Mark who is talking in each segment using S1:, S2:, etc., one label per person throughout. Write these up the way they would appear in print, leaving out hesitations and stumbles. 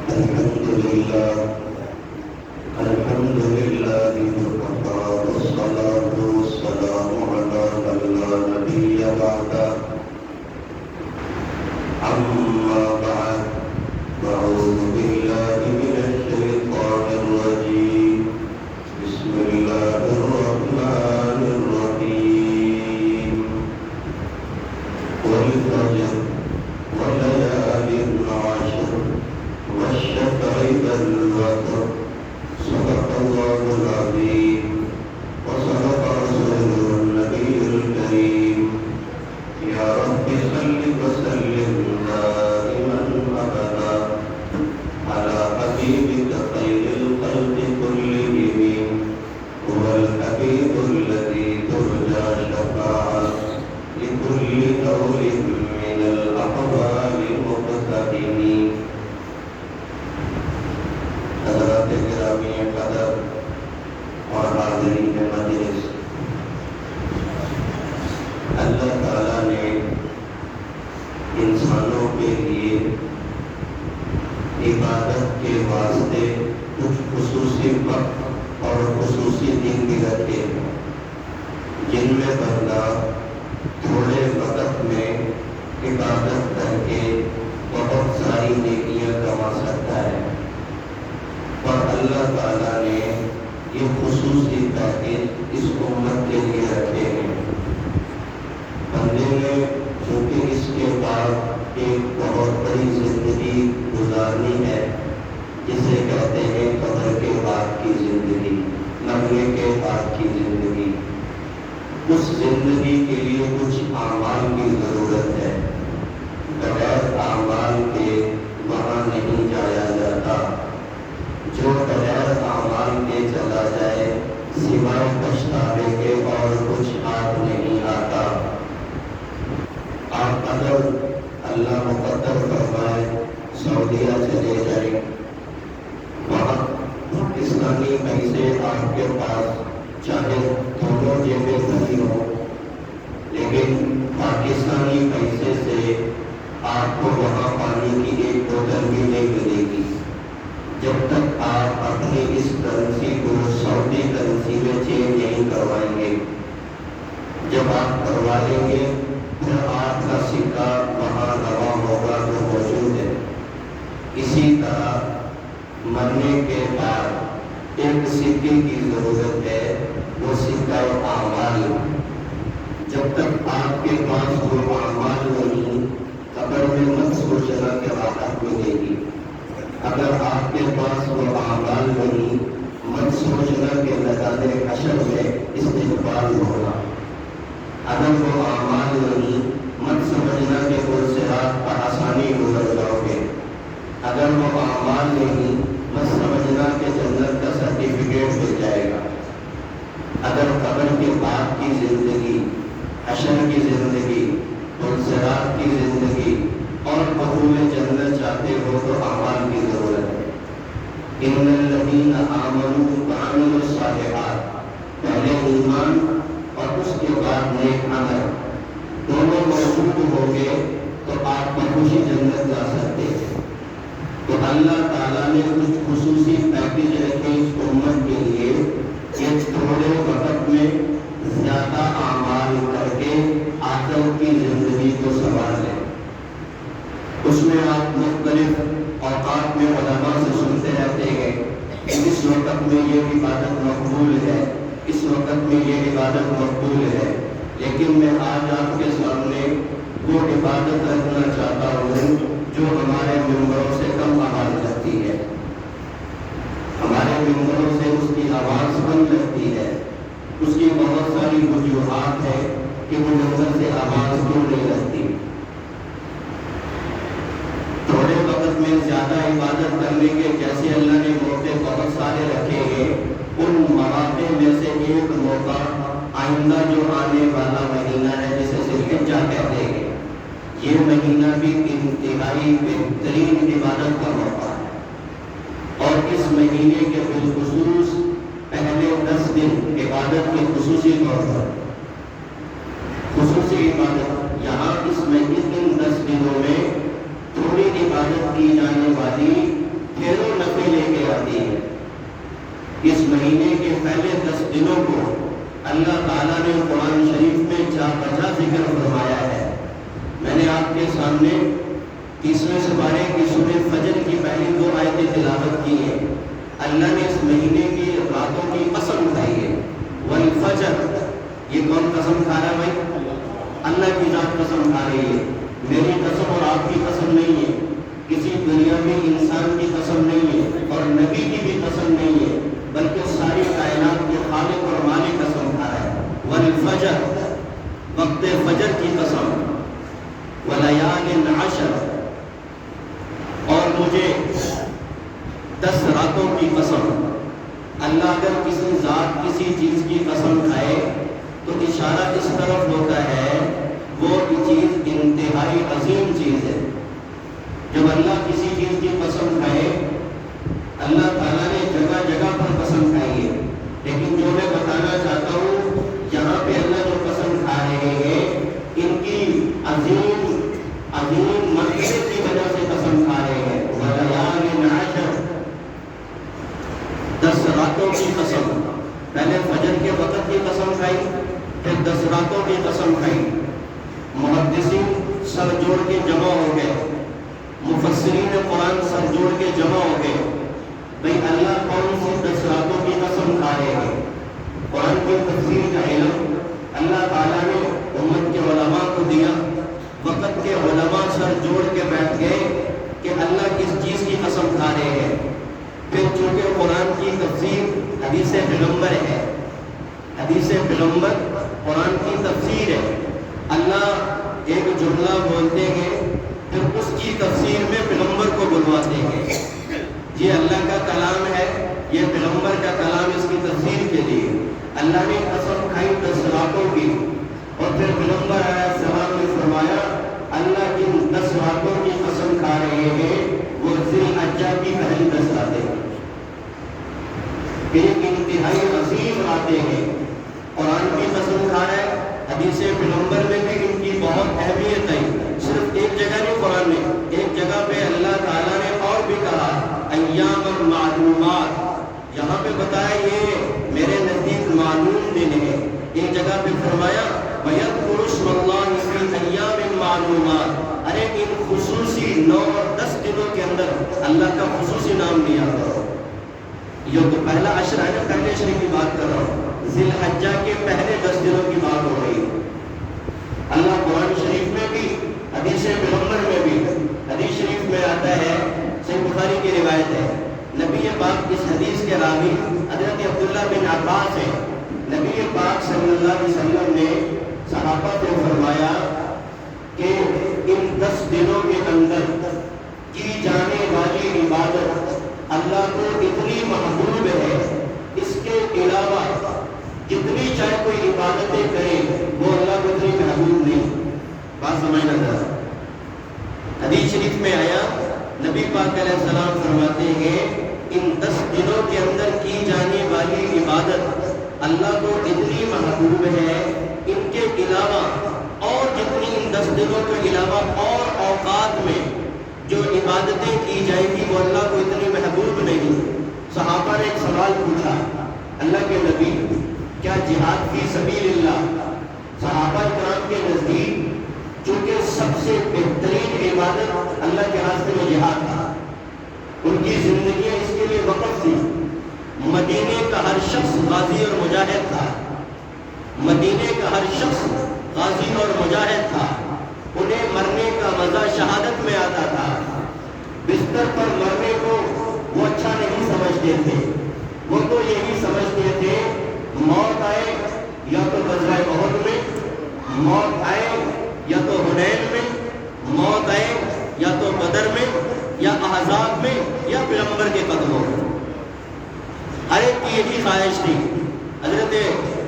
S1: الحمد لله الحمد لله وكفى والصلاة والسلام على من لا نبي بعده أما بعد فأعوذ بالله من الشيطان الرجيم بسم الله الرحمن الرحيم والفجر وليال عشر والشفع والوتر صدق الله العظيم وصدق رسوله النبي الكريم يا رب صل وسلم دائما أبدا على حبيبك خير الخلق كلهم هو الحبيب الذي ترجى شفاعة لكل قول من الأقوال المقتحمين. حضرات گرامی قدر اور حاضرین مجلس، اللہ تعالیٰ نے انسانوں کے لیے عبادت کے واسطے کچھ خصوصی وقت اور خصوصی دن بھی رکھے ہیں جن میں بندہ تھوڑے وقت میں عبادت کر کے بہت ساری نیکیاں کما سکتا ہے. اور اللہ تعالیٰ نے یہ خصوصی پیکیج اس امت کے لیے رکھے ہیں. بندے نے چونکہ اس کے بعد ایک بہت بڑی زندگی گزارنی ہے جسے کہتے ہیں قبر کے بعد کی زندگی، مرنے کے بعد کی زندگی. اس زندگی کے لیے کچھ اعمال کی ضرورت ہے. بغیر اعمال کے وہاں نہیں جایا جاتا. جو بغیر اعمال کے چلا جائے سوائے پچھتاوے کے اور کچھ ہاتھ نہیں آتا. آپ اگر اللہ مقدر فرمائے سعودیہ چلے جائیں، وہاں پاکستانی پیسے آپ کے پاس چاہے دونوں جیبیں بھری ہو، لیکن پاکستانی پیسے سے آپ کو وہاں پانی کی ایک بوتل بھی نہیں ملے گی جب تک آپ اپنی اس کرنسی کو سعودی کرنسی میں چینج نہیں کروائیں گے. جب آپ کروا لیں گے پھر آپ کا سکہ وہاں روا ہوگا جو موجود ہے. اسی طرح مرنے کے بعد ایک سکے کی ضرورت ہے، وہ سکہ اعمال. جب تک آپ کے پاس وہ اعمال نہیں، قبر میں مت سوچنا کہ راحت ملے گی. اگر آپ کے پاس وہ اعمال نہیں، مت سوچنا کہ میدان حشر میں استقبال ہوگا. اگر وہ اعمال نہیں، مت سمجھنا کہ وہ صراط پر آسانی گزر جاؤ گے. اگر وہ اعمال نہیں، مت سمجھنا کہ جنت کا سرٹیفکیٹ مل جائے گا. اگر قبر کے بعد کی زندگی، حشر کی زندگی اور صراط کی زندگی اور دخول جنت چاہتے ہو تو اعمال کی ضرورت ہے. ان الذین آمنوا وعملوا الصالحات، پہلے ایمان اور اس کے بعد نیک عمل دونوں موجود ہو گئے تو آپ بخوشی جنت جا سکتے ہیں. تو اللہ تعالیٰ نے کچھ خصوصی پیکیج رکھے اس امت کے لیے کہ تھوڑے وقت میں زیادہ اعمال کر کے آخرت کی زندگی کو سنوار لیں. اس میں آپ مختلف اوقات میں علماء سے سنتے رہتے ہیں کہ اس وقت میں یہ عبادت مقبول ہے، اس وقت میں یہ عبادت مقبول ہے. لیکن میں آج آپ کے سامنے وہ عبادت رکھنا چاہتا ہوں جو ہمارے ممبروں سے کم آواز لگتی ہے. ہمارے ممبروں سے اس کی آواز کم لگتی ہے. اس کی بہت ساری وجوہات ہے کہ وہ ممبر سے آواز کیوں نہیں لگتی. تھوڑے وقت میں زیادہ عبادت کرنے کے جیسے اللہ نے موقع بہت سارے رکھے ہیں، ان مواقع میں سے ایک موقع آئندہ جو آنے والا مہینہ ہے جسے ذوالحجہ کہتے ہیں، یہ مہینہ بھی انتہائی بہترین عبادت کا موقع ہے. اور اس مہینے کے بالخصوص پہلے 10 دن عبادت کے خصوصی طور پر خصوصی عبادت یہاں اس میں ان 10 دنوں میں تھوڑی عبادت کی جانے والی اس مہینے کے پہلے 10 دنوں کو اللہ تعالیٰ نے قرآن شریف میں جا بجا ذکر فرمایا ہے۔ میں نے آپ کے سامنے 30ویں سپارے کی سورہ فجر کی پہلی 2 آیتیں تلاوت کی ہیں۔ اللہ نے اس مہینے کی راتوں کی قسم کھائی ہے۔ والفجر، یہ کون قسم کھا رہا ہے بھائی؟ اللہ کی ذات قسم کھا رہی ہے، میری قسم اور آپ کی قسم نہیں ہے، کسی دنیا میں انسان کی قسم نہیں ہے اور نبی کی بھی قسم نہیں ہے، بلکہ ساری کائنات کے خالق اور مالک قسم کھا رہا ہے۔ والفجر، وقت فجر کی قسم، ولیال عشر، اور مجھے 10 راتوں کی قسم۔ اللہ اگر کسی ذات کسی چیز کی قسم کھائے تو اشارہ اس طرف ہوتا ہے وہ چیز انتہائی عظیم چیز ہے۔ جب اللہ کسی چیز کی قسم کھائے، اللہ تعالیٰ نے جگہ جگہ پر قسم کھائی ہے، لیکن جو میں بتانا چاہتا ہوں یہاں پہ اللہ جو قسم کھا رہے ہیں ان کی عظیم مرتبے کی وجہ سے قسم کھا رہے ہیں۔ ولیال عشر، 10 راتوں کی قسم۔ پہلے فجر کے وقت کی قسم کھائی، پھر 10 راتوں کی قسم کھائی۔ محدثین سر جوڑ کے جمع ہو گئے، مفسرین قرآن سر جوڑ کے جمع ہو گئے، بھئی اللہ کون سی 10 راتوں کی قسم کھا رہے ہیں؟ قرآن کی تفسیر کا علم اللہ تعالیٰ نے امت کے علماء کو دیا۔ وقت کے علماء سر جوڑ کے بیٹھ گئے کہ اللہ کس چیز کی قسم کھا رہے ہیں۔ پھر چونکہ قرآن کی تفسیر حدیث پیغمبر ہے، حدیث پیغمبر قرآن کی تفسیر ہے، اللہ ایک جملہ بولتے ہیں پھر اس کی تفسیر میں پیغمبر کو بلواتے ہیں۔ یہ اللہ کا کلام ہے، یہ پیغمبر کا کلام، اس کی تفسیر کے لیے اللہ نے قسم کھائی 10 راتوں کی، اور پھر پیغمبر علیہ السلام نے فرمایا اللہ جن 10 راتوں کی قسم کھا رہے ہیں وہ ذی الحجہ کی پہلی 10 راتیں، ایک انتہائی عظیم راتیں ہیں۔ قرآن کی قسم کھا رہا ہے، حدیث پیغمبر میں بھی ان کی بہت اہمیت ہے۔ صرف ایک جگہ نہیں، قرآن میں ایک جگہ پہ اللہ تعالیٰ نے اور بھی کہا ایام معلومات، یہاں پہ بتایا یہ میرے نزدیک معلوم دن ہے۔ ایک جگہ پہ فرمایا وَيَذْكُرُ اسْمَ اللَّهِ فِي أَيَّامٍ مَّعْلُومَاتٍ، ارے ان خصوصی 9 اور 10 دنوں کے اندر اللہ کا خصوصی نام لیا کرو۔ یہ تو پہلا عشر ہے نا، پہلے عشر کی بات کر رہا ہوں، ذی الحجہ کے پہلے 10 دنوں کی بات ہو رہی ہے۔ اللہ قرآن شریف میں بھی، حدیث پیغمبر میں بھی، حدیث شریف میں آتا ہے، صحیح بخاری کی روایت ہے، نبی پاک اس حدیث کے راوی حضرت عبداللہ بن عباس ہے، نبی پاک صلی اللہ علیہ وسلم نے صحابہ کو فرمایا کہ ان 10 دنوں کے اندر کی جانے والی عبادت اللہ کو اتنی محبوب ہے، اس کے علاوہ جتنی چاہے کوئی عبادتیں کرے وہ اللہ کو اتنی محبوب نہیں۔ بات سمجھنا تھا، حدیث شریف میں آیا نبی پاک علیہ السلام فرماتے ہیں ان 10 دنوں کے اندر کی جانے والی عبادت اللہ کو اتنی محبوب ہے، ان کے علاوہ اور جتنی ان 10 دنوں کے علاوہ اور اوقات میں جو عبادتیں کی جائیں گی وہ اللہ کو اتنی محبوب نہیں۔ صحابہ نے ایک سوال پوچھا، اللہ کے نبی کیا جہاد فی سبیل اللہ؟ صحابہ کرام کے نزدیک چونکہ سب سے بہترین عبادت اللہ کے راستے میں جہاد تھا، ان کی زندگیاں اس کے لیے وقف تھی۔ مدینے کا ہر شخص غازی اور مجاہد تھا، مدینے کا ہر شخص غازی اور مجاہد تھا، انہیں مرنے کا مزہ شہادت میں آتا تھا، بستر پر مرنے کو وہ اچھا نہیں سمجھتے تھے، وہ تو یہی سمجھتے تھے موت آئے یا تو غزوہ احد میں، موت آئے یا تو حنین میں، موت آئے یا تو بدر میں یا احزاب میں یا پیغمبر کے قدموں میں، ہر ایک کی یہی خواہش تھی۔ حضرت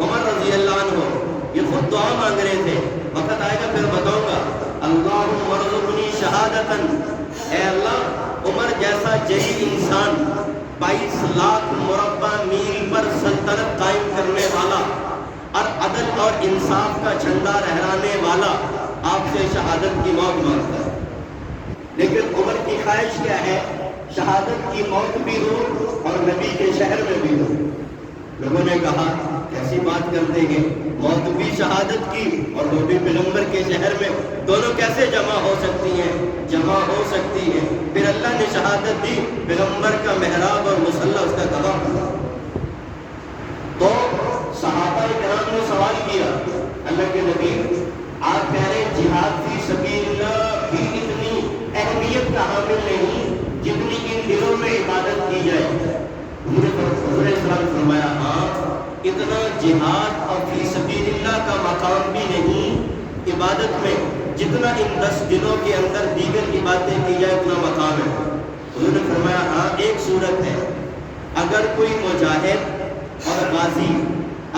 S1: عمر رضی اللہ عنہ یہ خود دعا مانگ رہے تھے، وقت آئے گا پھر بتاؤں گا، اللہم ارزقنی شہادتاً، اے اللہ عمر جیسا جلیل انسان 22 لاکھ مربع میل پر سلطنت قائم کرنے والا اور عدل اور انصاف کا جھنڈا لہرانے والا آپ سے شہادت کی موت مانگتا ہے، لیکن عمر کی خواہش کیا ہے؟ شہادت کی موت بھی ہو اور نبی کے شہر میں بھی ہو۔ لوگوں نے کہا کیسی بات کرتے ہیں، موت بھی شہادت کی اور وہ بھی پیغمبر کے شہر میں، دونوں کیسے جمع ہو سکتی ہیں؟ جمع ہو سکتی ہے۔ پھر اللہ نے شہادت دی، پیغمبر کا محراب اور مصلی اس کا گواہ ہوا۔ تو صحابہ کرام نے سوال کیا، اللہ کے نبی آپ کہہ رہے جہاد فی سبیل اللہ بھی اتنی اہمیت کا حامل نہیں جتنی ان دنوں میں عبادت کی جائے۔ حضور اسلام نے فرمایا ہاں، اتنا جہاد اور فی سبیل اللہ کا مقام بھی نہیں عبادت میں جتنا ان 10 دنوں کے اندر دیگر عبادتیں کی جائے اتنا مقام ہے۔ حضور نے فرمایا ہاں، ایک صورت ہے، اگر کوئی مجاہد اور غازی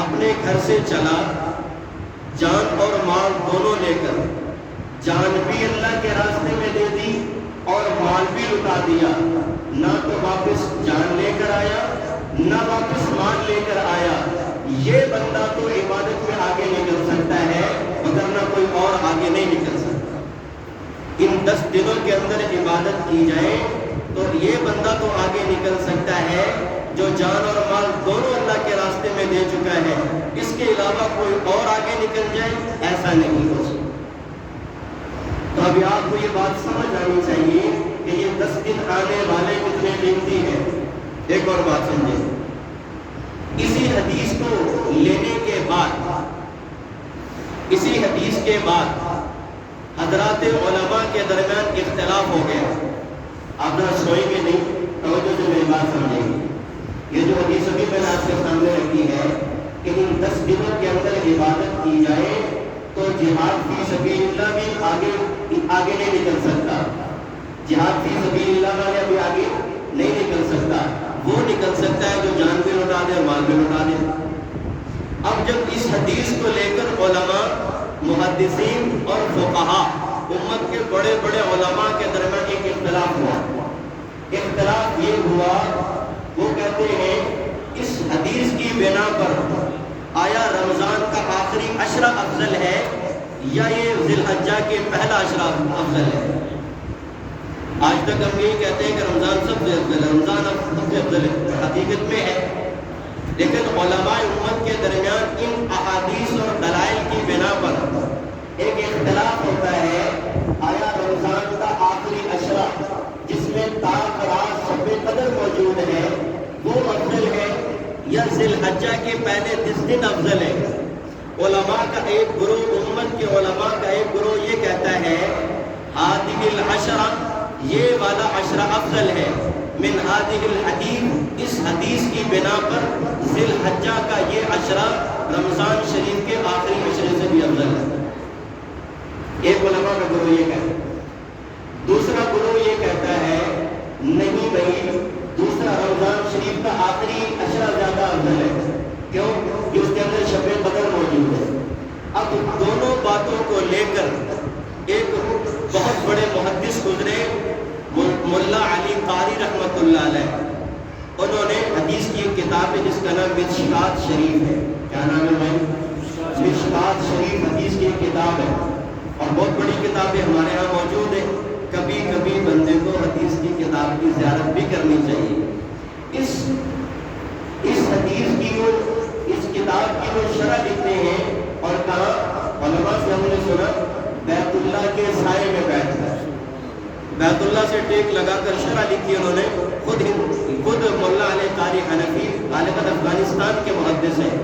S1: اپنے گھر سے چلا جان اور مال دونوں لے کر، جان بھی اللہ کے راستے میں دے دی اور مال بھی لٹا دیا، نہ تو واپس جان لے کر آیا نہ واپس مال لے کر آیا، یہ بندہ تو عبادت میں آگے نکل سکتا ہے مگر نہ کوئی اور آگے نہیں نکل سکتا۔ ان 10 دنوں کے اندر عبادت کی جائے تو یہ بندہ تو آگے نکل سکتا ہے جو جان اور مال دونوں اللہ کے راستے میں دے چکا ہے، اس کے علاوہ کوئی اور آگے نکل جائے ایسا نہیں ہو سکتا۔ تو ابھی آپ کو یہ بات سمجھ آنی چاہیے کہ یہ 10 دن آنے والے کتنے قیمتی ہیں۔ ایک اور بات سمجھیں، اسی حدیث کو لینے کے بعد، اسی حدیث کے بعد حضرات علماء کے درمیان اختلاف ہو گیا۔ آپ ذرا سوئیں گے نہیں، توجہ سے میری بات سمجھیں گے۔ یہ جو حدیث ابھی میں نے آپ کے سامنے رکھی ہے کہ ان 10 دنوں کے اندر عبادت کی جائے تو جہاد فی سبیل اللہ بھی آگے نہیں نکل سکتا، جہاد فی سبیل اللہ والے ابھی آگے نہیں نکل سکتا، وہ نکل سکتا ہے جو جان بھی لٹا دے اور مال بھی لٹا دے۔ اب جب اس حدیث کو لے کر علماء، محدثین اور فقہاء، امت کے بڑے بڑے علماء کے درمیان ایک اختلاف ہوا۔ اختلاف یہ ہوا، وہ کہتے ہیں اس حدیث کی بنا پر آیا رمضان کا آخری عشرہ افضل ہے یا یہ ذی الحجہ کے پہلا عشرہ افضل ہے؟ آج تک ہم یہی کہتے ہیں کہ رمضان سب سے افضل ہے، رمضان سب سے افضل ہے، حقیقت میں ہے، لیکن علماء امت کے درمیان ان احادیث اور دلائل کی بنا پر ایک اختلاف ہوتا ہے، آیا رمضان کا آخری عشرہ جس میں تاک رات شب قدر موجود ہے وہ افضل ہے یا ذی الحجہ کے پہلے 10 دن افضل ہے؟ علماء کا ایک گروہ، امت کے علماء کا ایک گروہ یہ کہتا ہے ہذہ العشرہ، یہ والا عشرہ افضل ہے، من ہذہ الحدیث، اس حدیث کی بنا پر ذی الحجہ کا یہ عشرہ رمضان شریف کے آخری عشرے سے بھی افضل ہے۔ ایک علماء کا گروہ یہ کہتا ہے۔ دوسرا گروہ یہ کہتا ہے نہیں بھائی، دوسرا رمضان شریف کا آخری عشرہ زیادہ افضل ہے، کیوں کہ اس کے اندر شب قدر موجود ہے۔ اب دونوں باتوں کو لے کر ایک بہت بڑے محدث گزرے، ملا علی قاری رحمۃ اللہ علیہ، انہوں نے حدیث کی ایک کتاب ہے جس کا نام مشکات شریف ہے۔ کیا نام ہے بھائی؟ مشکات شریف حدیث کی ایک کتاب ہے اور بہت بڑی کتابیں ہمارے ہاں موجود ہیں۔ کبھی کبھی بندے کو حدیث کی کتاب کی زیارت بھی کرنی چاہیے۔ اس حدیث کی وہ، اس کتاب کی وہ شرح لکھتے ہیں اور کہا علماء سے ہم نے سنا بیت اللہ کے سائے میں بیٹھ کر، بیت اللہ سے ٹیک لگا کر شرح لکھی انہوں نے، خود مولا علی قاری حنفی غالباً افغانستان کے محدث ہیں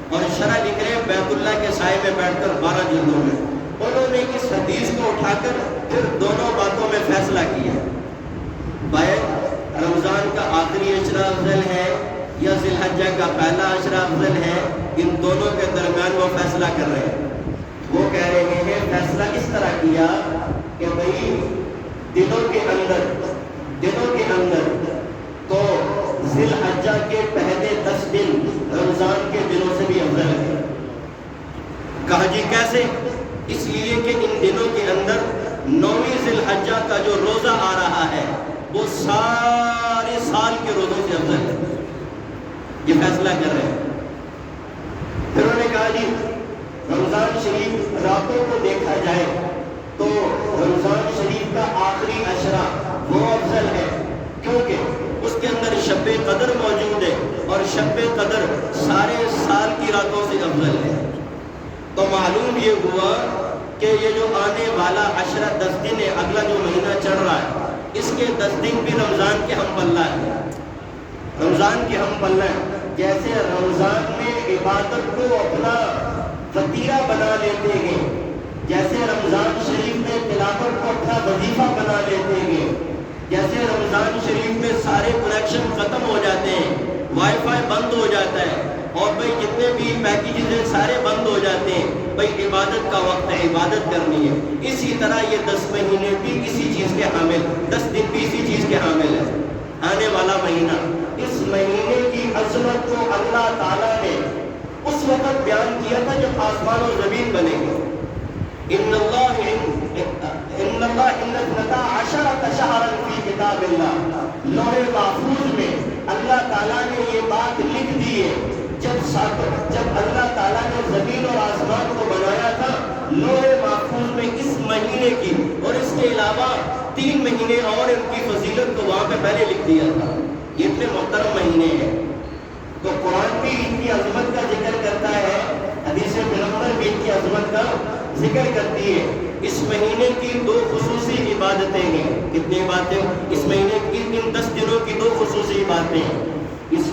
S1: اور شرح لکھ رہے ہیں بیت اللہ کے سائے میں بیٹھ کر 12 جلدوں میں۔ انہوں نے اس حدیث کو اٹھا کر پھر دونوں باتوں میں فیصلہ کیا، بھائی رمضان کا آخری عشرہ افضل ہے یا ذی الحجہ کا پہلا عشرہ افضل ہے، ان دونوں کے درمیان وہ فیصلہ کر رہے ہیں۔ وہ کہہ رہے ہیں فیصلہ اس طرح کیا کہ بھائی دنوں کے اندر تو ذی الحجہ کے پہلے 10 دن رمضان کے دنوں سے بھی افضل ہے۔ کہا جی کیسے؟ اس لیے کہ ان دنوں کے اندر 9ویں ذی الحجہ کا جو روزہ آ رہا ہے وہ سارے سال کے روزوں سے افضل ہے۔ یہ فیصلہ کر رہے ہیں۔ پھر انہوں نے کہا جی رمضان شریف راتوں کو دیکھا جائے تو رمضان شریف کا آخری عشرہ وہ افضل ہے، کیونکہ قدر موجود ہے اور شب قدر سارے سال کی راتوں سے افضل ہے۔ تو معلوم یہ ہوا کہ یہ جو آنے والا عشرہ 10 دن ہے، اگلا جو مہینہ چڑھ رہا ہے، اس کے 10 دن بھی رمضان کے ہم پلہ ہے، رمضان کے ہم پلہ ہے۔ جیسے رمضان میں عبادت کو اپنا وتیرہ بنا لیتے ہیں، جیسے رمضان شریف میں تلاوت کو اپنا وظیفہ بنا لیتے ہیں، جیسے رمضان شریف میں سارے کنیکشن ختم ہو جاتے ہیں، وائی فائی بند ہو جاتا ہے اور بھئی جتنے بھی پیکیجز ہیں سارے بند ہو جاتے ہیں، بھئی عبادت کا وقت ہے، عبادت کرنی ہے، اسی طرح یہ 10 مہینے بھی اسی چیز کے حامل، 10 دن بھی اسی چیز کے حامل ہے۔ آنے والا مہینہ، اس مہینے کی عظمت کو اللہ تعالیٰ نے اس وقت بیان کیا تھا جب آسمان اور زمین بنے گے۔ ان اللہ شہرا فی کتاب اللہ، لوح محفوظ میں اللہ تعالیٰ نے یہ بات لکھ دی ہے۔ جب اللہ تعالیٰ نے زمین اور آسمان کو بنایا تھا، لوح محفوظ میں اس مہینے کی اور اس کے علاوہ 3 مہینے اور ان کی فضیلت کو وہاں پہ پہلے لکھ دیا تھا۔ یہ اتنے محترم مہینے ہیں، تو قرآن بھی ان کی عظمت کا ذکر کرتا ہے، حدیث پیغمبر بھی ان کی عظمت کا ذکر کرتی ہے۔ اس مہینے کی 2 خصوصی عبادتیں ہیں۔ کتنی عبادتیں؟ اس مہینے کی ان 10 دنوں کی 2 خصوصی عبادتیں ہیں۔ اس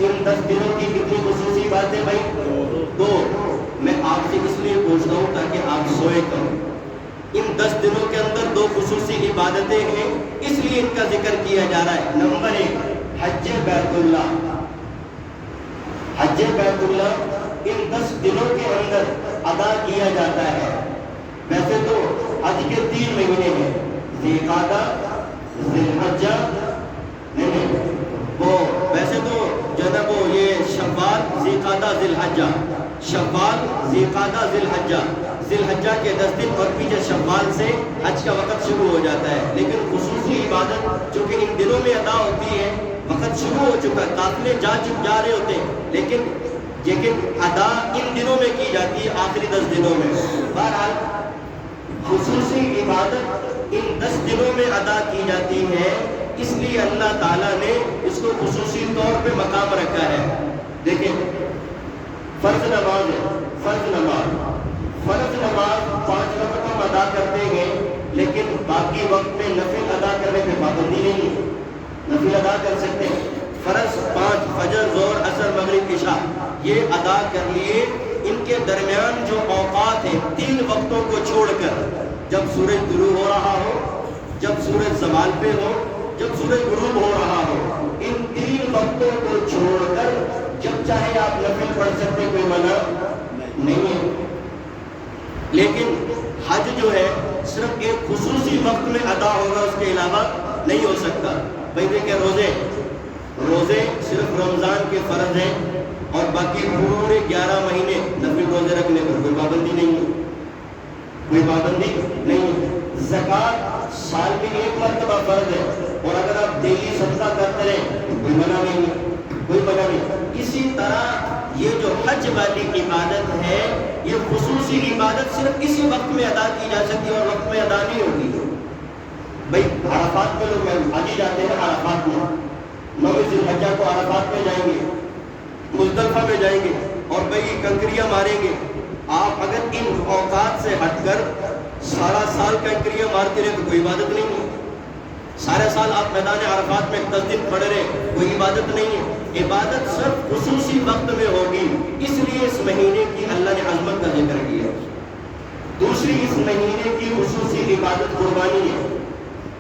S1: ان 10 دنوں کی کتنی خصوصی باتیں بھائی؟ 2۔ میں آپ سے اس لیے پوچھتا ہوں تاکہ آپ سوئے کریں۔ ان 10 دنوں کے اندر 2 خصوصی عبادتیں ہیں، اس لیے ان کا ذکر کیا جا رہا ہے۔ نمبر 1، حج بیت اللہ۔ حج بیت اللہ ان 10 دنوں کے اندر ادا کیا جاتا ہے۔ ویسے تو حج کے 3 مہینے ہیں، ذی قعدہ، ذی الحجہ، نہیں وہ ویسے تو جو ہے وہ یہ شوال، ذی قعدہ، ذی الحجہ، شوال، ذی قعدہ، ذی الحجہ، ذی الحجہ کے 10 دن اور پیچھے شوال سے حج کا وقت شروع ہو جاتا ہے۔ لیکن خصوصی عبادت جو کہ ان دنوں میں ادا ہوتی ہے، وقت شروع ہو چکا ہے، قافلے جا رہے ہوتے ہیں، لیکن ادا ان دنوں میں کی جاتی ہے، آخری 10 دنوں میں۔ بہرحال خصوصی عبادت ان 10 دنوں میں ادا کی جاتی ہے، اس لیے اللہ تعالیٰ نے اس کو خصوصی طور پہ مقام رکھا ہے۔ دیکھیں، فرض نماز ہے، فرض نماز 5 وقت ہم ادا کرتے ہیں، لیکن باقی وقت میں نفل ادا کرنے پہ پابندی نہیں ہے، نفل ادا کر سکتے ہیں۔ فرض 5، فجر، ظہر، عصر، مغرب، عشاء، یہ ادا کر لیے۔ ان کے درمیان جو اوقات ہیں 3 وقتوں کو چھوڑ کر، جب سورج طلوع ہو رہا ہو، جب سورج زوال پہ ہو، جب سورج غروب ہو رہا ہو، ان 3 وقتوں کو چھوڑ کر جب چاہے آپ نفل پڑھ سکتے، کوئی منع نہیں ہے۔ لیکن حج جو ہے صرف ایک خصوصی وقت میں ادا ہوگا، اس کے علاوہ نہیں ہو سکتا۔ بھائی دیکھیں، روزے صرف رمضان کے فرض ہیں اور باقی پورے 11 مہینے نفل روزے رکھنے پر کوئی پابندی نہیں ہے، کوئی پابندی نہیں ہے۔ زکوٰۃ سال میں 1 مرتبہ فرض ہے، اور اگر آپ ڈیلی صدقہ کرتے رہیں تو کوئی منع نہیں ہے، کوئی منع نہیں۔ اسی طرح یہ جو حج والی عبادت ہے، یہ خصوصی عبادت صرف اسی وقت میں ادا کی جا سکتی ہے اور وقت میں ادا نہیں ہوگی۔ بھائی عرفات میں لوگ حاجی جاتے ہیں، عرفات میں 9 ذی الحجہ کو عرفات میں جائیں گے، مزدلفہ میں جائیں گے اور بھائی کنکریاں ماریں گے۔ آپ اگر ان اوقات سے ہٹ کر سارا سال کنکریاں مارتے رہے تو کوئی عبادت نہیں ہے۔ سارے سال آپ میدان عرفات میں 10 دن کھڑے رہے، کوئی عبادت نہیں ہے۔ عبادت صرف خصوصی وقت میں ہوگی، اس لیے اس مہینے کی اللہ نے عظمت کا ذکر کیا۔ دوسری اس مہینے کی خصوصی عبادت قربانی ہے۔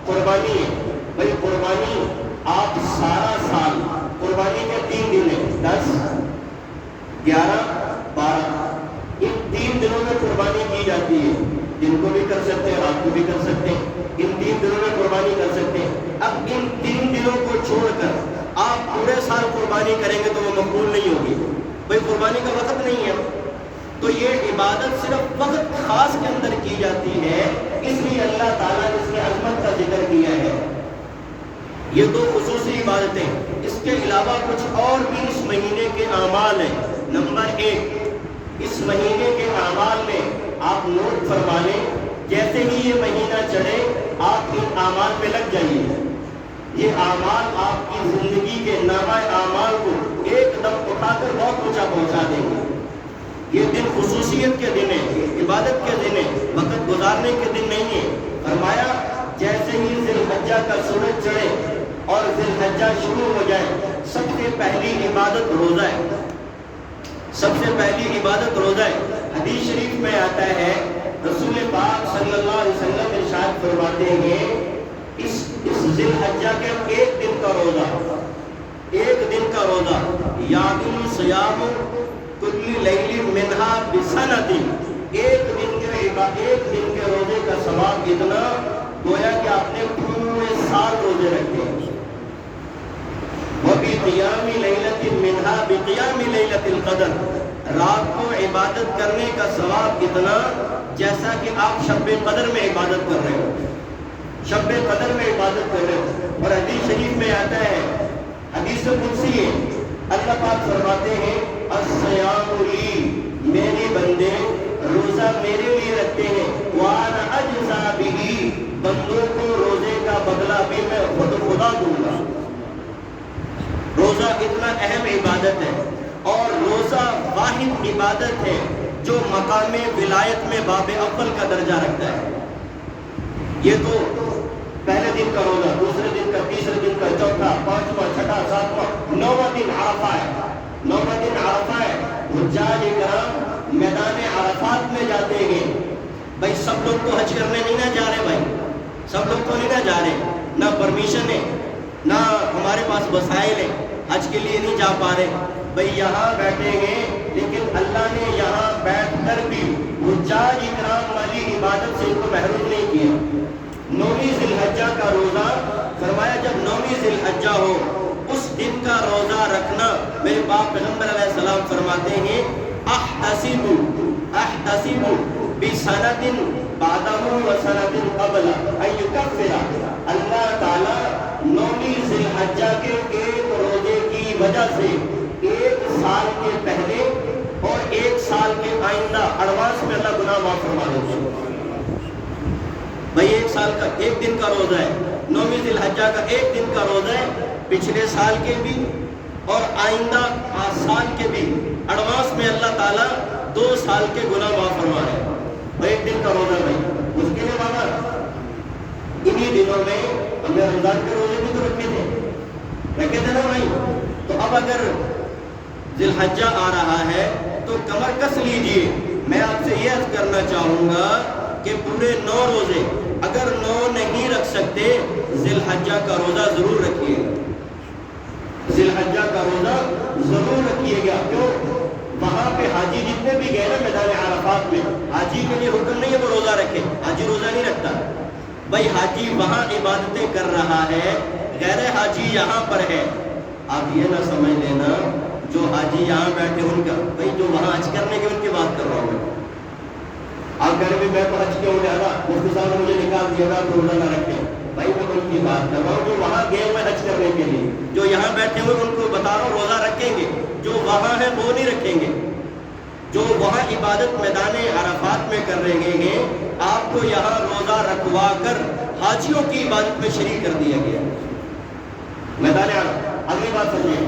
S1: قربانی ہے بھائی، قربانی آپ سارا سال، قربانی کے 3 دن ہیں، 10، 11، 12، ان 3 دنوں میں قربانی کی جاتی ہے۔ دن کو بھی کر سکتے ہیں، رات کو بھی کر سکتے ہیں، ان 3 دنوں میں قربانی کر سکتے ہیں۔ اب ان 3 دنوں کو چھوڑ کر آپ پورے سال قربانی کریں گے تو وہ مقبول نہیں ہوگی، بھائی قربانی کا وقت نہیں ہے۔ تو یہ عبادت صرف وقت خاص کے اندر کی جاتی ہے، اس لیے اللہ تعالیٰ نے اس کی عظمت کا ذکر کیا ہے۔ یہ 2 خصوصی عبادتیں، اس کے علاوہ کچھ اور بھی اس مہینے کے اعمال ہیں۔ نمبر 1، اس مہینے کے اعمال میں آپ نوٹ فرما لیں، جیسے ہی یہ مہینہ چڑھے آپ ان اعمال میں لگ جائیے۔ یہ اعمال آپ کی زندگی کے نامہ اعمال کو ایک دم اٹھا کر بہت اونچا پہنچا دیں گے۔ یہ دن خصوصیت کے دن ہے، عبادت کے دن ہے، وقت گزارنے کے دن نہیں ہے۔ فرمایا جیسے ہی ذی الحجہ کا سورج چڑھے اور ذی الحجہ شروع ہو جائے، سب سے پہلی عبادت روزہ ہے، سب سے پہلی عبادت روزہ ہے۔ حدیث شریف میں آتا ہے رسول پاک صلی اللہ علیہ وسلم ارشاد فرماتے ہیں اس ذی الحجہ کے ایک دن کا روزہ، ایک دن کا روزہ یعدل صیام کل لیل منہا بسنۃ، ایک دن کے روزے کا ثواب اتنا گویا کہ آپ نے پورے سال روزے رکھے۔ وَبِقِيَامِ لَيْلَةٍ مِّنْهَا بِقِيَامِ لَيْلَةِ الْقَدْرِ، رات کو عبادت کرنے کا ثواب اتنا جیسا کہ آپ شب قدر میں عبادت کر رہے ہو، شب قدر میں عبادت کر رہے ہو۔ اور حدیث شریف میں آتا ہے، حدیث قدسی ہے، اللہ پاک فرماتے ہیں الصیام لی، میرے بندے روزہ میرے لیے رکھتے ہیں، وَأَنَا أَجْزَىٰ بِهِ، بندوں کو روزے کا بدلہ بھی میں خدا دوں گا۔ روزہ اتنا اہم عبادت ہے، اور روزہ واحد عبادت ہے جو مقام ولایت میں باب اول کا درجہ رکھتا ہے۔ یہ تو پہلے دن کا روزہ، دوسرے دن کا، تیسرے دن کا، چوتھا، پانچواں، چھٹا، ساتواں، نواں دن عرفہ ہے، نواں دن عرفہ ہے۔ حجاج کرام میدان عرفات میں جاتے ہیں۔ بھائی سب لوگ تو حج کرنے نہیں نہ جا رہے، بھائی سب لوگ تو نہیں نہ جا رہے، نہ پرمیشن ہے، نہ ہمارے پاس وسائل ہے، حج کے لیے نہیں جا پا رہے۔ بھائی یہاں بیٹھے ہیں، لیکن اللہ نے یہاں بیٹھ کر بھی حجاج کرام والی عبادت سے ان کو محروم نہیں کیا۔ نویں ذی الحجہ کا روزہ، فرمایا جب نویں ذی الحجہ ہو اس دن کا روزہ رکھنا، میرے باپ پیغمبر علیہ السلام فرماتے ہیں احتسب بسنۃ بعدہ وسنۃ قبلہ ان یکفر، اللہ تعالی نویں ذی الحجہ کے ایک روزے کی وجہ سے ایک سال کے پہلے اور ایک سال کے آئندہ ایڈوانس میں اللہ گناہ معاف فرما دیتے ہیں۔ بھائی ایک سال کا ایک دن کا روزہ ہے، نویں ذی الحجہ کا ایک دن کا روزہ ہے، پچھلے سال کے بھی اور آئندہ 5 سال کے بھی ایڈوانس میں اللہ تعالیٰ 2 سال کے گناہ معاف فرما رہے ہیں۔ اور ایک دن کا روزہ بھائی مشکل ہے بابا، انہی دنوں میں ہم نے رمضان کے روزے بھی تو رکھے تھے نا بھائی۔ تو اب اگر ذی الحجہ آ رہا ہے تو کمر کس لیجئے۔ میں آپ سے یہ عرض کرنا چاہوں گا کہ پورے 9 روزے اگر 9 نہیں رکھ سکتے، ذی الحجہ کا روزہ ضرور رکھیے، ذی الحجہ کا روزہ ضرور رکھیے گا۔ کیوں؟ وہاں پہ حاجی جتنے بھی گئے نا میدان عرفات میں، حاجی کے لیے حکم نہیں ہے وہ روزہ رکھے، حاجی روزہ نہیں رکھتا۔ بھائی حاجی وہاں عبادتیں کر رہا ہے، غیر حاجی یہاں پر ہے۔ آپ یہ نہ سمجھ لینا جو حاجی یہاں بیٹھے ان کا، بھائی جو وہاں حج کرنے کے ان کی بات کر رہا ہوں میں۔ آپ کہہ رہے میں تو حج کیوں جا رہا، مفتی صاحب نے مجھے نکال دیا تھا روزہ نہ رکھے۔ بھائی میں ان کی بات کر رہا ہوں جو وہاں گئے ہوئے حج کرنے کے لیے، جو یہاں بیٹھے ہوئے ان کو بتا رہا ہوں روزہ رکھیں گے، جو وہاں ہیں وہ نہیں رکھیں گے۔ جو وہاں عبادت میدان عرفات میں کر رہے ہیں، آپ کو یہاں روزہ رکھوا کر حاجیوں کی عبادت میں شریک کر دیا گیا میدان عرفات۔ اگلی بات سمجھیں،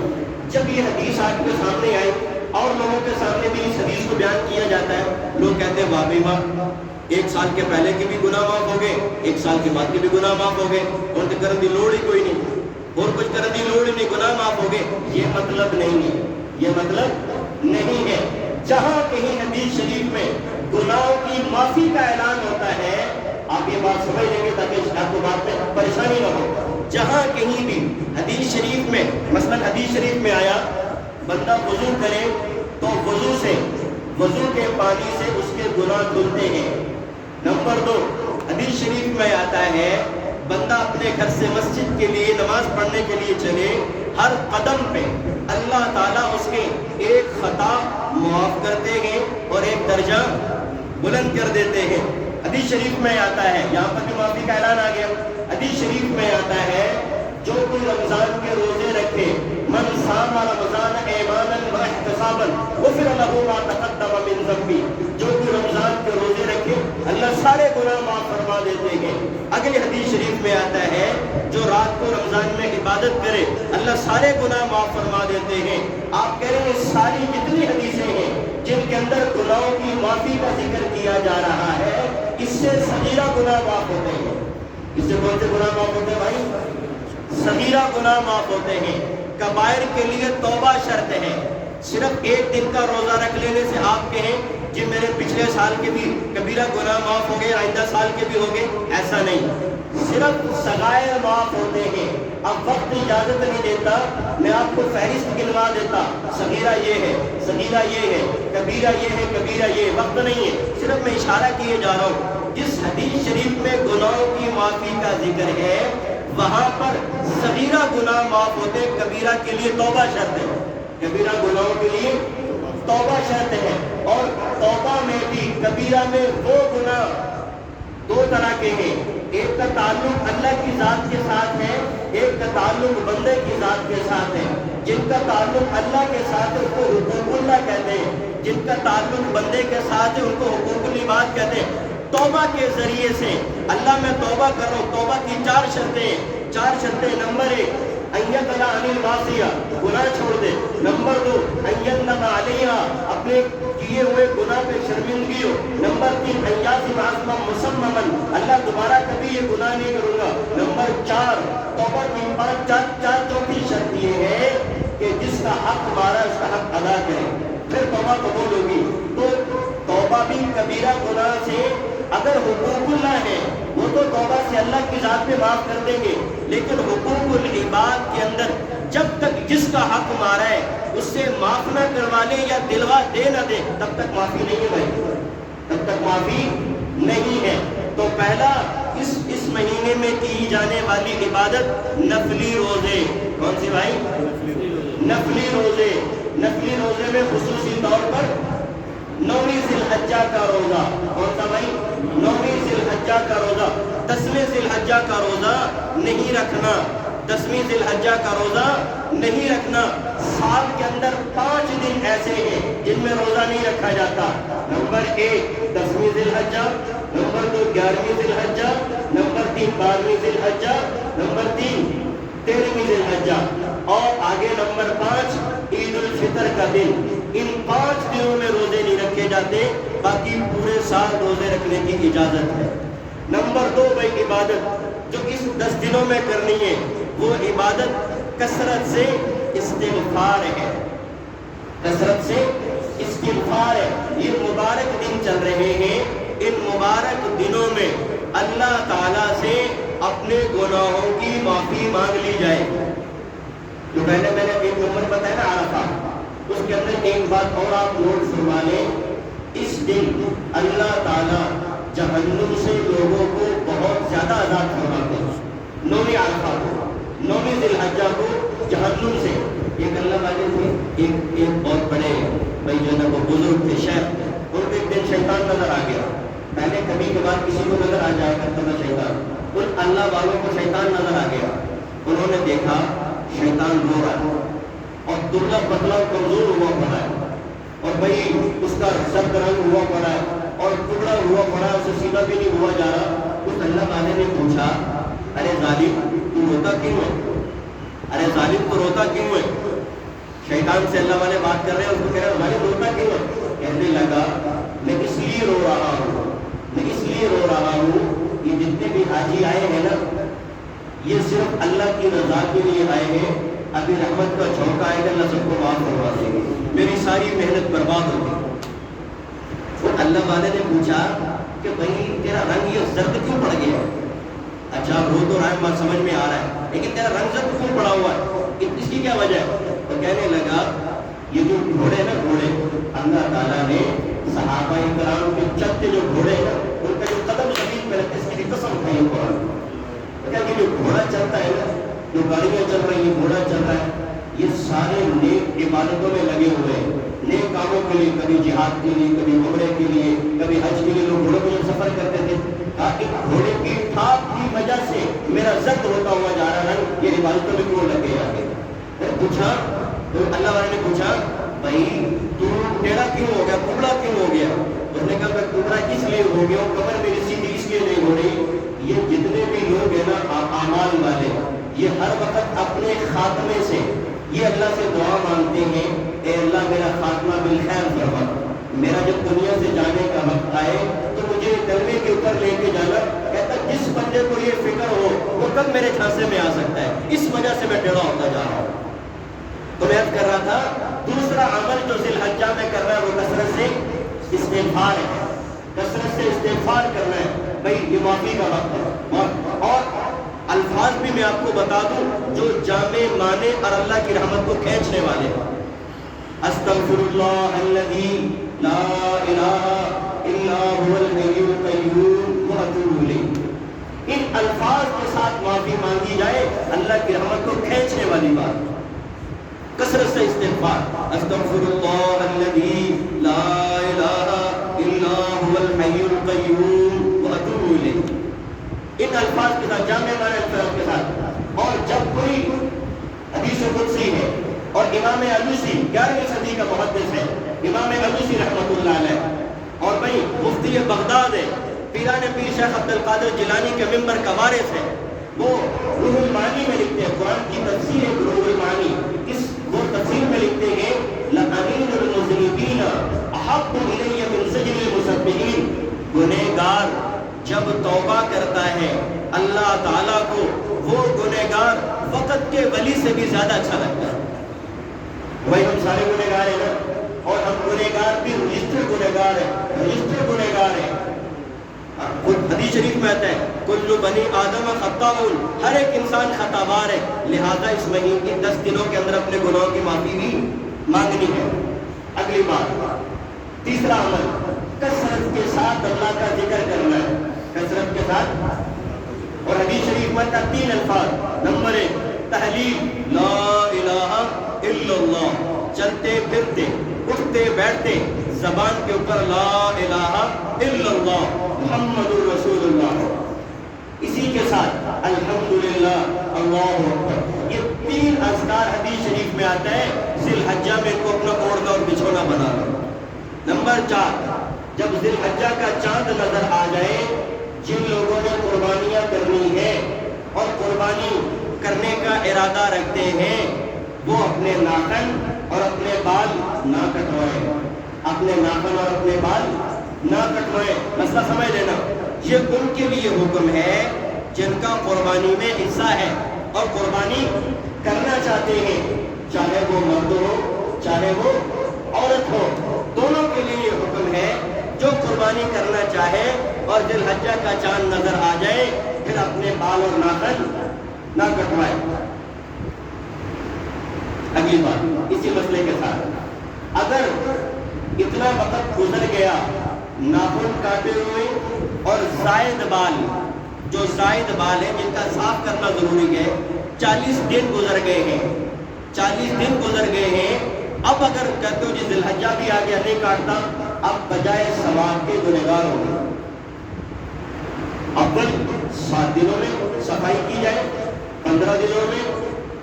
S1: جب یہ حدیث آپ کے سامنے آئی اور لوگوں کے سامنے بھی اس حدیث کو بیان کیا جاتا ہے، لوگ کہتے ہیں واہ بھائی واہ، 1 سال کے پہلے کے بھی گناہ معاف ہو گئے، 1 سال کے بعد کے بھی گناہ معاف ہو گئے، اور تو کرنے کی لوڑ ہی کوئی نہیں، اور کچھ کرنے کی لوڑ ہی نہیں، گناہ معاف ہو گئے۔ یہ مطلب نہیں ہے، یہ مطلب نہیں ہے۔ جہاں کہیں حدیث شریف میں گناہوں کی معافی کا اعلان ہوتا ہے، آپ یہ بات سمجھ لیں گے تاکہ آپ کو بات میں پریشانی نہ ہو۔ جہاں کہیں بھی حدیث شریف میں، مثلا حدیث شریف میں آیا بندہ وضو کرے تو وضو کے پانی سے اس کے گناہ دھلتے ہیں۔ نمبر 2، حدیث شریف میں آتا ہے بندہ اپنے گھر سے مسجد کے لیے نماز پڑھنے کے لیے چلے، ہر قدم پہ اللہ تعالیٰ اس کے ایک خطا معاف کرتے ہیں اور ایک درجہ بلند کر دیتے ہیں۔ حدیث شریف میں آتا ہے، یہاں پر بھی معافی کا اعلان آ گیا، حدیث شریف میں آتا ہے جو کوئی رمضان کے روزے رکھے، من صام رمضان ایمانا واحتسابا غفر له ما تقدم من ذنبه، جو کوئی رمضان کے روزے رکھے اللہ سارے گناہ معاف فرما دیتے ہیں۔ اگلی حدیث شریف میں آتا ہے جو رات کو
S2: رمضان میں عبادت کرے اللہ سارے گناہ معاف فرما دیتے ہیں۔ آپ کہہ رہے ہیں ساری جتنی حدیثیں ہیں جن کے اندر گناہوں کی معافی کا ذکر کیا جا رہا ہے، اس سے صغیرہ گناہ معاف ہوتے ہیں۔ اس سے کون سے گناہ معاف ہوتے ہیں بھائی؟ صغیرہ گناہ معاف ہوتے ہیں۔ کبائر کے لیے توبہ شرط ہے۔ صرف ایک دن کا روزہ رکھ لینے سے آپ کہیں جی میرے پچھلے سال کے بھی کبیرہ گناہ معاف ہو گئے، آئندہ سال کے بھی ہو گئے، ایسا نہیں، صرف صغائر معاف ہوتے ہیں۔ اب وقت اجازت نہیں دیتا، میں آپ کو فہرست گنوا دیتا، صغیرہ یہ ہے، صغیرہ یہ ہے، کبیرہ یہ ہے، کبیرہ یہ، وقت نہیں ہے، صرف میں اشارہ کیے جا رہا ہوں۔ جس حدیث شریف میں گناہوں کی معافی کا ذکر ہے وہاں پر صغیرہ گناہ معاف ہوتے، کبیرہ کے لیے توبہ شرط ہے۔ کبیرہ گناہوں کے لیے توبہ شرط ہے، اور توبہ میں بھی کبیرہ میں وہ گناہ دو طرح کے ہیں، ایک کا تعلق اللہ کی ذات کے ساتھ ہے، ایک کا تعلق بندے کی ذات کے ساتھ ہے۔ جن کا تعلق اللہ کے ساتھ ہے ان کو حقوق اللہ کہتے ہیں، جن کا تعلق بندے کے ساتھ ہے ان کو حقوق العباد کہتے ہیں۔ توبہ کے ذریعے سے اللہ میں توبہ کر رہا ہوں، توبہ کی چار شرطیں، نمبر 1 ایقلا عن المعصیہ، گناہ چھوڑ دے، نمبر 2 ایندم علیہا، اپنے کیے ہوئے گناہ پہ شرمندگی ہو، نمبر 3 ایازم عزما مسممن، اللہ دوبارہ کبھی یہ گناہ نہیں کروں گا، نمبر 4 توبہ کی چوتھی شرط یہ ہے کہ جس کا حق ہمارا اس کا حق ادا کرے، پھر توبہ قبول ہوگی۔ تو توبہ بھی کبیرہ گناہ سے اگر حقوق اللہ ہے وہ تو توبہ سے اللہ کی ذات میں معاف کر دیں گے، لیکن حقوق العباد کے اندر جب تک جس کا حق ہمارا ہے اس سے معاف نہ کروا لیں یا دلوا دے نہ دیں تب تک معافی نہیں ہے بھائی، تب تک معافی نہیں ہے۔ تو پہلا اس مہینے میں کی جانے والی عبادت نفلی روزے، کون سی بھائی؟ نفلی روزے۔ نفلی روزے میں خصوصی طور پر 9ویں ذی الحجہ کا روزہ، کون سا بھائی؟ 9ویں ذی الحجہ کا روزہ۔ 10ویں ذی الحجہ کا روزہ نہیں رکھنا، 10ویں ذی الحجہ کا روزہ نہیں رکھنا۔ سال کے اندر 5 دن ایسے ہیں جن میں روزہ نہیں رکھا جاتا۔ نمبر 1 10ویں ذی الحجہ، نمبر 2 11ویں ذی الحجہ، نمبر 3 12ویں ذی الحجہ، نمبر 3 13ویں ذی الحجہ، اور آگے نمبر 5 عید الفطر کا دن۔ ان 5 دنوں میں روزے نہیں رکھے جاتے، باقی پورے سال روزے رکھنے کی اجازت ہے۔ نمبر 2 بھائی عبادت جو اس 10 دنوں میں کرنی ہے وہ عبادت کثرت سے استغفار ہے، کثرت سے استغفار ہے۔ یہ مبارک دن چل رہے ہیں، ان مبارک دنوں میں اللہ تعالیٰ سے اپنے گناہوں کی معافی مانگ لی جائے۔ جو پہلے میں نے ایک نمبر بتایا نا عرفہ، اس کے اندر ایک بات اور آپ نوٹ فرما لیں، اس دن اللہ تعالیٰ جہنم سے لوگوں کو بہت زیادہ آزاد فرماتے ہیں۔ 9ویں عرفہ کو، 9ویں ذی الحجہ کو جہنم سے ایک اللہ والے تھے، ایک بہت بڑے بھائی جو ہے نا وہ بزرگ تھے، شیخ، ان کو ایک دن شیطان نظر آ گیا۔ پہلے کبھی کبھار کسی کو نظر آ جایا کرتا تھا شیطان، ان اللہ والوں کو شیطان نظر آ گیا۔ انہوں نے دیکھا شیطان رو رہا ہے اور دبلا پتلا کمزور ہوا پڑا ہے، اور بھائی اس کا سر رنگ ہوا پڑا ہے اور ٹکڑا ہوا پڑا ہے، اسے سیدھا بھی نہیں ہوا جا رہا۔ اس اللہ والے نے پوچھا ارے ظالم تو روتا کیوں ہے؟ ارے ظالم تو روتا کیوں ہے؟ شیطان سے اللہ والے بات کر رہے ہیں، اس کو کہہ رہے ہیں ظالم روتا کیوں ہے؟ کہنے لگا میں اس لیے رو رہا ہوں، میں اس لیے رو رہا ہوں، یہ جتنے بھی حاجی آئے ہیں نا یہ صرف اللہ کی رضا کے لیے آئے ہیں، ابھی رحمت کا جھونکا آئے گا اللہ سب کو معاف کروا دیں گے، میری ساری محنت برباد ہوگی۔ تو اللہ والے نے پوچھا کہ بھائی تیرا رنگ یہ زرد کیوں پڑ گیا؟ اچھا رو تو رہا ہے، بات سمجھ میں آ رہا ہے، لیکن تیرا رنگ زرد کیوں پڑا ہوا ہے؟ اس کی کیا وجہ ہے؟ تو کہنے لگا یہ جو گھوڑے نا گھوڑے، اللہ تعالیٰ نے صحابہ کرام کے چلتے جو گھوڑے ہیں ان کا جو قدم زمین پہ رکھتے اس کی بھی قسم کھائی قرآن، کہ جو گھوڑا چلتا ہے نا، جو گاڑیاں چل رہی ہیں، گھوڑا چل رہا ہے، یہ سارے نیک عبادتوں میں لگے ہوئے ہیں، نیک کاموں کے لیے، کبھی جہاد کے لیے، کبھی عمرے کے لیے، کبھی حج کے لیے لوگ گھوڑوں پہ سفر کرتے تھے۔ گھوڑے کی ٹھاپ کی وجہ سے میرا زرد ہوتا ہوا جا رہا ہے، یہ عبادتوں میں کیوں لگے آگے؟ پوچھا تو اللہ والے نے پوچھا بھائی تو ٹیڑھا کیوں ہو گیا، ٹکڑا کیوں ہو گیا؟ اس نے کہا میں ٹکڑا اس لیے ہو گیا ہوں، کمر میری سیدھی اس لیے نہیں ہو رہی، یہ جتنے بھی لوگ ہیں نا اعمال والے، یہ ہر وقت اپنے خاتمے سے یہ اللہ سے دعا مانگتے ہیں، اے اللہ میرا خاتمہ بالخیر فرما، میرا جب دنیا سے جانے کا وقت آئے تو مجھے کلمے کے اوپر لے کے جانا۔ کہتا جس بندے کو یہ فکر ہو وہ کب میرے جھانسے میں آ سکتا ہے، اس وجہ سے میں ٹیڑھا ہوتا جا رہا ہوں۔ تو میں عرض کر رہا تھا دوسرا عمل جو ذی الحجہ میں کرنا ہے وہ کثرت سے استغفار ہے، کثرت سے استغفار کرنا ہے۔ بھائی یہ معافی کا وقت ہے، اور الفاظ بھی میں آپ کو بتا دوں جو جامع معنی اور اللہ کی رحمت کو کھینچنے والے ہیں۔ استغفر اللہ الذی لا الہ الا هو الحی القیوم واتوب الیہ۔ ان الفاظ کے ساتھ معافی مانگی جائے، اللہ کی رحمت کو کھینچنے والی بات۔ کثرت سے استغفار، استغفر اللہ الذی لا الہ الا هو الحی القیوم واتوب الیہ۔ ان الفاظ کے ساتھ، جامع معنی الفاظ کے ساتھ۔ اور جب کوئی حدیث قدسی ہے اور امام علوسی 11ویں صدی کا محدث ہے، امام علوسی رحمۃ اللہ علیہ، اور بھائی مفتی بغداد ہے، پیران پیر شیخ عبد القادر جیلانی کے ممبر کا وارث ہے، وہ روح المعانی میں لکھتے ہیں، قرآن کی تفسیر ہے روح المعانی، اس وہ تفسیر میں لکھتے ہیں لَأَمِينُ الْمُذْنِبِينَ أَحَبُّ إِلَيَّ مِنْ سَجْنِ الْمُسَبِّحِينَ۔ گنہگار جب توبہ کرتا ہے اللہ تعالیٰ کو وہ گنہگار وقت کے ولی سے بھی زیادہ اچھا لگتا ہے۔ بھائی ہم سارے گنہگار ہیں نا، اور ہم گنہگار بھی رجسٹر گنہگار ہیں، رجسٹر گنہگار ہیں۔ حدیث شریف میں آتا ہے کل بنی آدم خطاؤن، ہر ایک انسان خطا بار ہے، لہذا اس مہینے کے 10 دنوں کے اندر اپنے گناہوں کی معافی بھی مانگنی ہے۔ اگلی بات، تیسرا عمل کثرت کے ساتھ اللہ کا ذکر کرنا ہے، کثرت کے ساتھ۔ اور حدیث شریف میں آتا 3 الفاظ، نمبر 1 تحلیل لا الہ الا اللہ، چلتے پھرتے اٹھتے بیٹھتے زبان کے اوپر لا الہ الا اللہ محمد الرسول اللہ، اسی کے ساتھ الحمدللہ اللہ اکبر۔ یہ 3 اذکار حدیث شریف میں آتا ہے، ذی الحجہ میں کو اپنا اوڑھنا اور بچھونا بنا لو۔ نمبر 4 جب ذی الحجہ کا چاند نظر آ جائے، جن لوگوں نے قربانیاں کرنی ہے اور قربانی کرنے کا ارادہ رکھتے ہیں، وہ اپنے ناخن اور اپنے بال نہ کٹوائیں، اپنے ناخن اور اپنے بال نہ کٹوائیں۔ مسئلہ سمجھ لینا، یہ ان کے لیے حکم ہے جن کا قربانی میں حصہ ہے اور قربانی کرنا چاہتے ہیں، چاہے وہ مرد ہو چاہے وہ عورت ہو، دونوں کے لیے یہ حکم ہے۔ جو قربانی کرنا چاہے اور ذی الحجہ کا چاند نظر آ جائے، پھر اپنے بال اور ناخن نہ کٹوائے۔ اگلی بات اسی مسئلے کے ساتھ، اگر اتنا وقت گزر گیا ناخن کاٹے ہوئے اور زائد بال، جو زائد بال ہیں جن کا صاف کرنا ضروری ہے، 40 دن گزر گئے ہیں، 40 دن گزر گئے ہیں، اب اگر کہتے ہو جی ذی الحجہ بھی آ گیا نہیں کاٹتا، اب بجائے ثواب کے گنہگار ہوں گے۔ اول 7 دنوں میں صفائی کی جائے، 15 دنوں میں،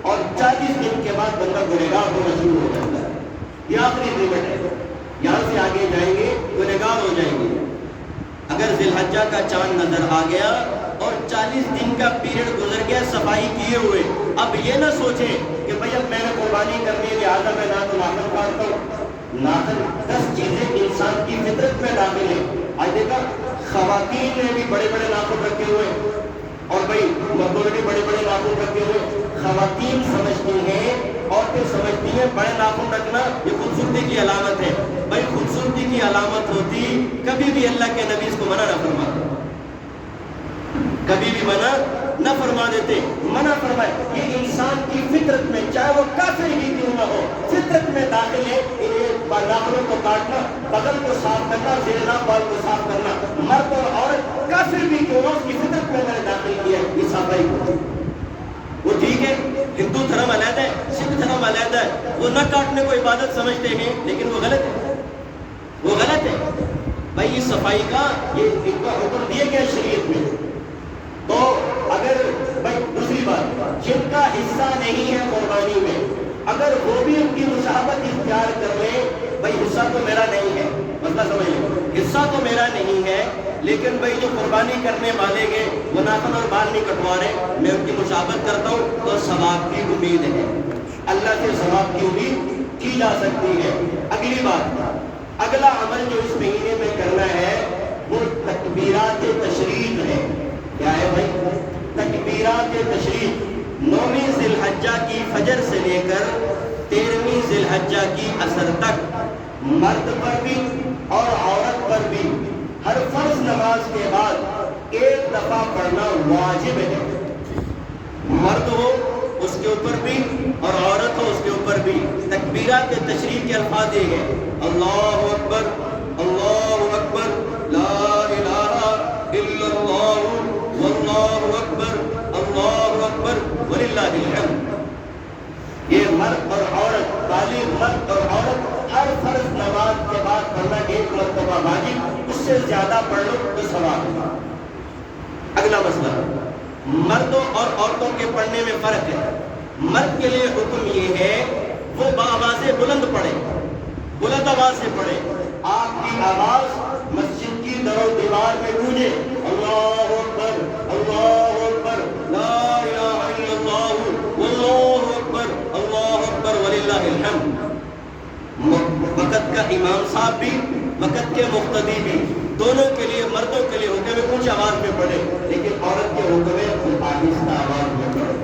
S2: اور 40 دن کے بعد بندہ گنہگار ہونا شروع ہو جاتا ہے۔ یہ آخری لیمٹ ہے، یہاں سے آگے جائیں گے گنہگار ہو جائیں گے۔ اگر ذی الحجہ کا چاند نظر آ گیا اور 40 دن کا پیریڈ گزر گیا صفائی کیے ہوئے، اب یہ نہ سوچیں کہ بھئی اب میں نے قربانی کرنی ہے لہٰذا میں نہ تو ناخن کاٹتا ہوں۔ ناخن 10 چیزیں انسان کی فطرت میں داخل ہیں۔ آج دیکھا خواتین نے بھی بڑے بڑے ناخن رکھے ہوئے اور بھائی مردوں نے بھی بڑے بڑے ناخن رکھے ہوئے۔ خواتین سمجھتی ہیں، عورتیں سمجھتی ہیں بڑے ناخن رکھنا یہ خوبصورتی کی علامت ہے۔ بھائی خوبصورتی کی علامت ہوتی، کبھی بھی اللہ کے نبی اس کو منع نہ فرماتے، کبھی بھی منع نہ فرما دیتے، منع فرمائے۔ یہ انسان کی فطرت میں، چاہے وہ کافر ہی کیوں نہ ہو، فطرت میں داخل ہے۔ ناخنوں کو کاٹنا، بغل کو صاف کرنا، زیر بال کو صاف کرنا، مرد اور عورت کافر بھی کیوں نہ ہو، اس کی فطرت میں نے داخل کیا ہے یہ صفائی کو۔ وہ ٹھیک ہے، ہندو دھرم علیحدہ ہے، سکھ دھرم علیحدہ ہے، وہ نہ کاٹنے کو عبادت سمجھتے ہیں، لیکن وہ غلط ہے، وہ غلط ہے۔ بھائی یہ صفائی کا یہ ان کا حکم دیا گیا شریعت میں۔ تو اگر بھائی دوسری بات، جن کا حصہ نہیں ہے قربانی میں، اگر وہ بھی ان کی مشابہت اختیار کر لیں، بھائی حصہ تو میرا نہیں ہے، مسئلہ سمجھ لیں، حصہ تو میرا نہیں ہے لیکن بھائی جو قربانی کرنے والے ہیں وہ ناخن اور بال نہیں کٹوا رہے، میں ان کی مشابہت کرتا ہوں تو ثواب کی امید ہے، اللہ سے ثواب کی امید کی جا سکتی ہے۔ اگلی بات، اگلا عمل جو اس مہینے میں کرنا ہے وہ تکبیرات تشریق ہے۔ کیا ہے بھائی؟ تکبیرات تشریق 9ویں ذی الحجہ کی فجر سے لے کر 13ویں ذی الحجہ کی عصر تک مرد پر بھی اور عورت پر بھی ہر فرض نماز کے بعد ایک دفعہ پڑھنا واجب ہے۔ مرد ہو اس کے اوپر بھی اور عورت ہو اس کے اوپر بھی تکبیرات تشریق کے الفاظ یہ ہیں: اللہ اکبر، اللہ اکبر، لا الہ الا اللہ، واللہ اکبر، اللہ اکبر، وللہ الحمد۔ یہ مرد اور عورت، بالغ مرد اور عورت ہر فرض نماز کے بعد پڑھنا ایک مرتبہ واجب، اس سے زیادہ پڑھ لو تو ثواب ہوگا۔ اگلا مسئلہ، مردوں اور عورتوں کے پڑھنے میں فرق ہے۔ مرد کے لیے حکم یہ ہے وہ بآواز بلند پڑھے، بلند آواز سے پڑھے، آپ کی آواز مسجد کی در و دیوار میں گونجے، اللہ اکبر، اللہ اکبر، لا الہ الا اللہ، واللہ اکبر، اللہ اکبر، وللہ الحمد۔ وقت کا امام صاحب بھی، وقت کے مقتدی بھی، دونوں کے لیے، مردوں کے لیے حکم ہے اونچی آواز میں پڑھے، لیکن عورت کے حکم ہے آہستہ آواز میں پڑھے۔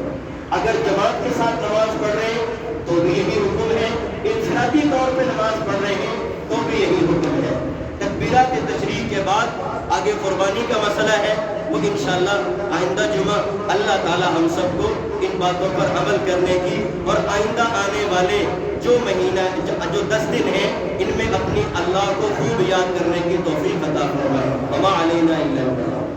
S2: اگر جماعت کے ساتھ نماز پڑھ رہے ہیں تو بھی یہی حکم ہے، انفرادی طور پہ نماز پڑھ رہے ہیں تو بھی یہی حکم ہے۔ تکبیرات تشریق کے بعد آگے قربانی کا مسئلہ ہے، وہ انشاءاللہ آئندہ جمعہ اللہ تعالی ہم سب کو ان باتوں پر عمل کرنے کی اور آئندہ آنے والے جو مہینہ جو 10 دن ہیں ان میں اپنی اللہ کو خوب یاد کرنے کی توفیق عطا فرمائے۔ وما علینا الا البلاغ۔